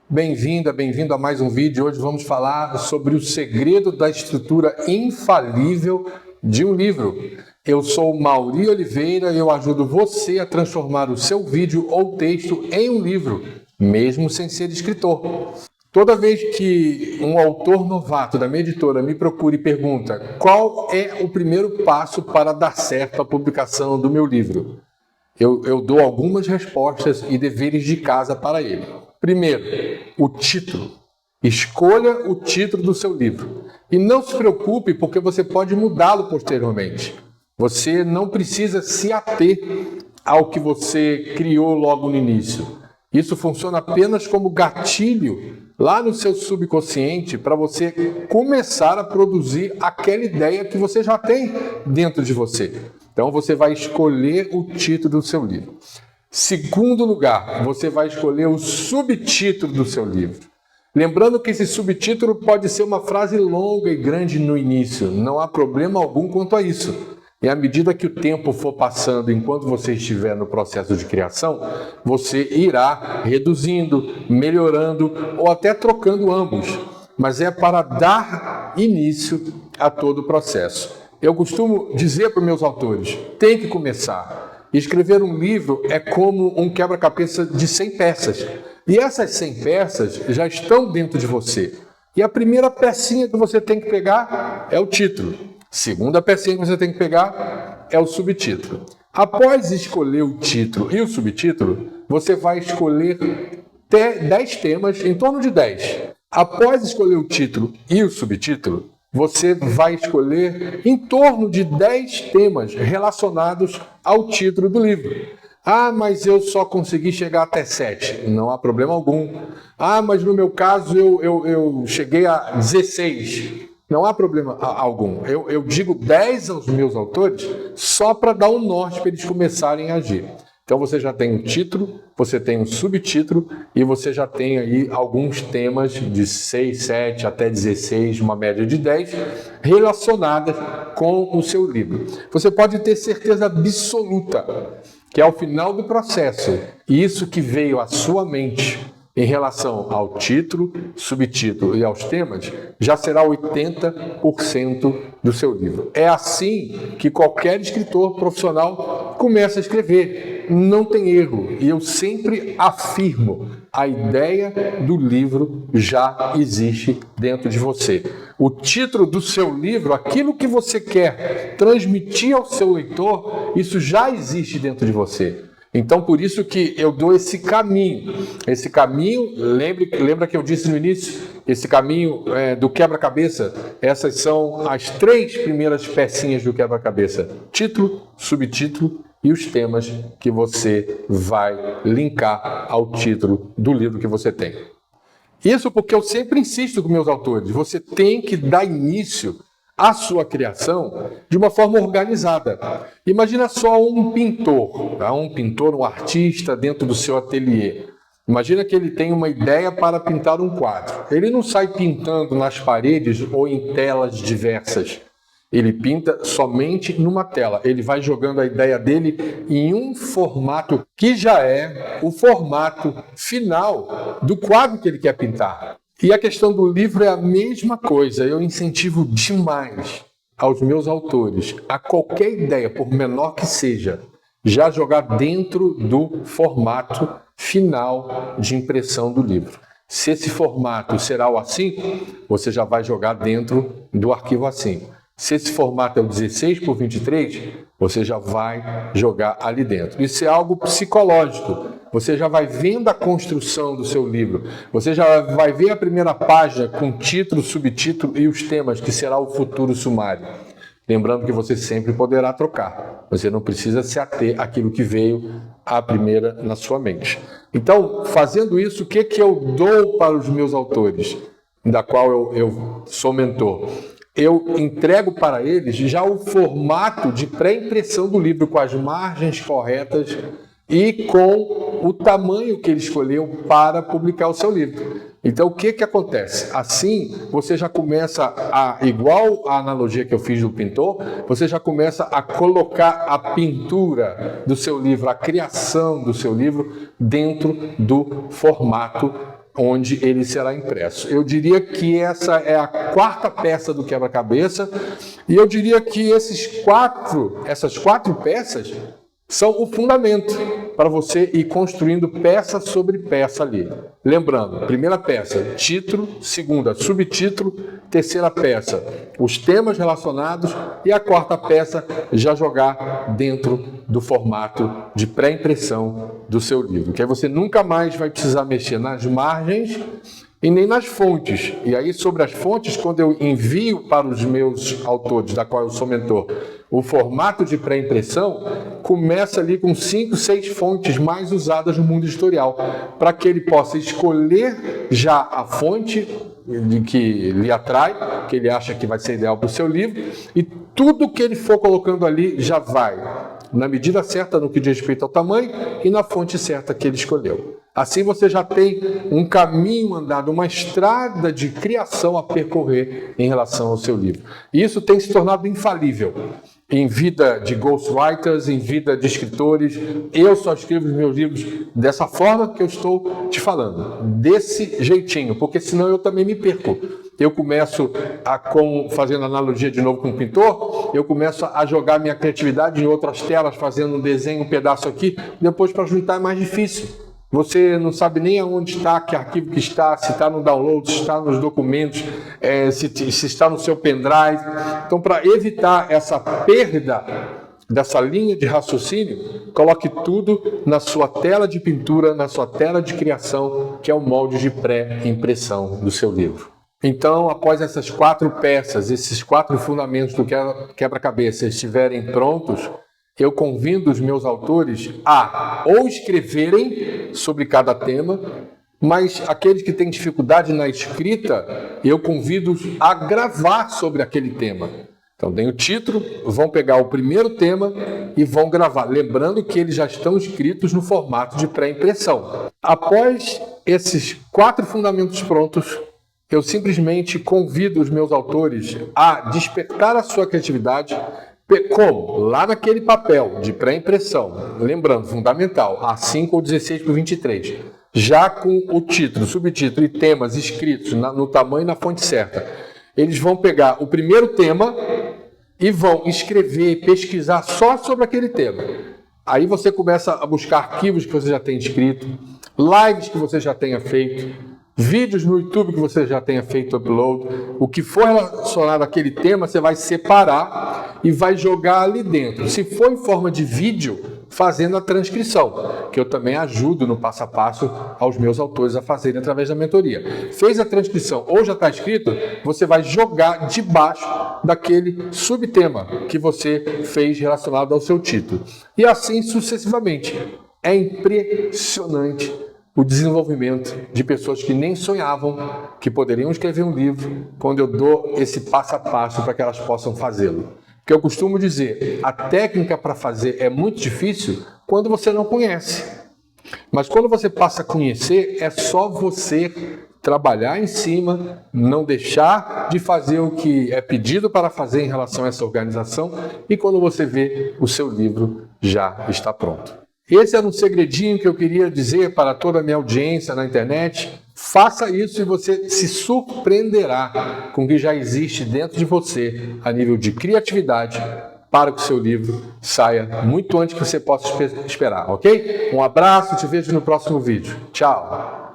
Bem-vinda, bem-vindo a mais um vídeo. Hoje vamos falar sobre o segredo da estrutura infalível de um livro. Eu sou Mauri Oliveira e eu ajudo você a transformar o seu vídeo ou texto em um livro, mesmo sem ser escritor. Toda vez que um autor novato da minha editora me procura e pergunta qual é o primeiro passo para dar certo a publicação do meu livro, eu dou algumas respostas e deveres de casa para ele. Primeiro, o título. Escolha o título do seu livro. E não se preocupe, porque você pode mudá-lo posteriormente. Você não precisa se ater ao que você criou logo no início. Isso funciona apenas como gatilho lá no seu subconsciente para você começar a produzir aquela ideia que você já tem dentro de você. Então você vai escolher o título do seu livro. Segundo lugar, você vai escolher o subtítulo do seu livro. Lembrando que esse subtítulo pode ser uma frase longa e grande no início, não há problema algum quanto a isso. E à medida que o tempo for passando, enquanto você estiver no processo de criação, você irá reduzindo, melhorando ou até trocando ambos. Mas é para dar início a todo o processo. Eu costumo dizer para os meus autores, tem que começar. Escrever um livro é como um quebra-cabeça de 100 peças. E essas 100 peças já estão dentro de você. E a primeira pecinha que você tem que pegar é o título. Segunda pecinha que você tem que pegar é o subtítulo. Após escolher o título e o subtítulo, você vai escolher 10 temas, em torno de 10. Após escolher o título e o subtítulo, você vai escolher em torno de 10 temas relacionados ao título do livro. Ah, mas eu só consegui chegar até 7. Não há problema algum. Ah, mas no meu caso eu cheguei a 16. Não há problema algum. Eu digo 10 aos meus autores só para dar um norte para eles começarem a agir. Então você já tem um título, você tem um subtítulo e você já tem aí alguns temas de 6, 7 até 16, uma média de 10, relacionadas com o seu livro. Você pode ter certeza absoluta que ao final do processo, isso que veio à sua mente em relação ao título, subtítulo e aos temas, já será 80% do seu livro. É assim que qualquer escritor profissional começa a escrever. Não tem erro. E eu sempre afirmo, a ideia do livro já existe dentro de você. O título do seu livro, aquilo que você quer transmitir ao seu leitor, isso já existe dentro de você. Então, por isso que eu dou esse caminho. Esse caminho, lembra que eu disse no início? Esse caminho do quebra-cabeça, essas são as 3 primeiras pecinhas do quebra-cabeça. Título, subtítulo e os temas que você vai linkar ao título do livro que você tem. Isso porque eu sempre insisto com meus autores. Você tem que dar início a sua criação de uma forma organizada. Imagina só um pintor, tá? Um artista dentro do seu ateliê. Imagina que ele tem uma ideia para pintar um quadro. Ele não sai pintando nas paredes ou em telas diversas. Ele pinta somente numa tela. Ele vai jogando a ideia dele em um formato que já é o formato final do quadro que ele quer pintar. E a questão do livro é a mesma coisa. Eu incentivo demais aos meus autores a qualquer ideia, por menor que seja, já jogar dentro do formato final de impressão do livro. Se esse formato será o A5, você já vai jogar dentro do arquivo A5. Se esse formato é o 16 por 23, você já vai jogar ali dentro. Isso é algo psicológico. Você já vai vendo a construção do seu livro. Você já vai ver a primeira página com título, subtítulo e os temas, que será o futuro sumário. Lembrando que você sempre poderá trocar. Você não precisa se ater àquilo que veio à primeira na sua mente. Então, fazendo isso, o que eu dou para os meus autores, da qual eu sou mentor? Eu entrego para eles já o formato de pré-impressão do livro, com as margens corretas e com o tamanho que ele escolheu para publicar o seu livro. Então, o que acontece? Assim, você já começa igual a analogia que eu fiz do pintor, você já começa a colocar a pintura do seu livro, a criação do seu livro dentro do formato onde ele será impresso. Eu diria que essa é a quarta peça do quebra-cabeça, e eu diria que essas quatro peças são o fundamento para você ir construindo peça sobre peça ali. Lembrando, primeira peça, título, segunda, subtítulo, terceira peça, os temas relacionados, e a quarta peça, já jogar dentro do formato de pré-impressão do seu livro, que aí você nunca mais vai precisar mexer nas margens e nem nas fontes. E aí, sobre as fontes, quando eu envio para os meus autores, da qual eu sou mentor, o formato de pré-impressão, começa ali com 5, 6 fontes mais usadas no mundo editorial, para que ele possa escolher já a fonte de que lhe atrai, que ele acha que vai ser ideal para o seu livro, e tudo que ele for colocando ali já vai na medida certa no que diz respeito ao tamanho e na fonte certa que ele escolheu. Assim você já tem um caminho andado, uma estrada de criação a percorrer em relação ao seu livro. E isso tem se tornado infalível em vida de ghostwriters, em vida de escritores. Eu só escrevo os meus livros dessa forma que eu estou te falando, desse jeitinho, porque senão eu também me perco. Eu começo fazendo analogia de novo com o pintor, eu começo a jogar minha criatividade em outras telas, fazendo um desenho, um pedaço aqui, depois para juntar é mais difícil. Você não sabe nem aonde está, que arquivo que está, se está no download, se está nos documentos, se está no seu pendrive. Então, para evitar essa perda dessa linha de raciocínio, coloque tudo na sua tela de pintura, na sua tela de criação, que é o molde de pré-impressão do seu livro. Então, após essas 4 peças, esses 4 fundamentos do quebra-cabeça estiverem prontos, eu convido os meus autores a ou escreverem sobre cada tema, mas aqueles que têm dificuldade na escrita, eu convido-os a gravar sobre aquele tema. Então, tem o título, vão pegar o primeiro tema e vão gravar, lembrando que eles já estão escritos no formato de pré-impressão. Após esses 4 fundamentos prontos, eu simplesmente convido os meus autores a despertar a sua criatividade. Como? Lá naquele papel de pré-impressão, lembrando, fundamental, A5 ou 16 por 23, já com o título, subtítulo e temas escritos no tamanho e na fonte certa. Eles vão pegar o primeiro tema e vão escrever, pesquisar só sobre aquele tema. Aí você começa a buscar arquivos que você já tem escrito, lives que você já tenha feito, vídeos no YouTube que você já tenha feito upload. O que for relacionado àquele tema, você vai separar e vai jogar ali dentro. Se for em forma de vídeo, fazendo a transcrição, que eu também ajudo no passo a passo aos meus autores a fazerem através da mentoria. Fez a transcrição ou já está escrito, você vai jogar debaixo daquele subtema que você fez relacionado ao seu título. E assim sucessivamente. É impressionante o desenvolvimento de pessoas que nem sonhavam que poderiam escrever um livro quando eu dou esse passo a passo para que elas possam fazê-lo. Porque eu costumo dizer, a técnica para fazer é muito difícil quando você não conhece. Mas quando você passa a conhecer, é só você trabalhar em cima, não deixar de fazer o que é pedido para fazer em relação a essa organização, e quando você vê, o seu livro já está pronto. Esse era um segredinho que eu queria dizer para toda a minha audiência na internet. Faça isso e você se surpreenderá com o que já existe dentro de você a nível de criatividade para que o seu livro saia muito antes que você possa esperar, ok? Um abraço, te vejo no próximo vídeo. Tchau!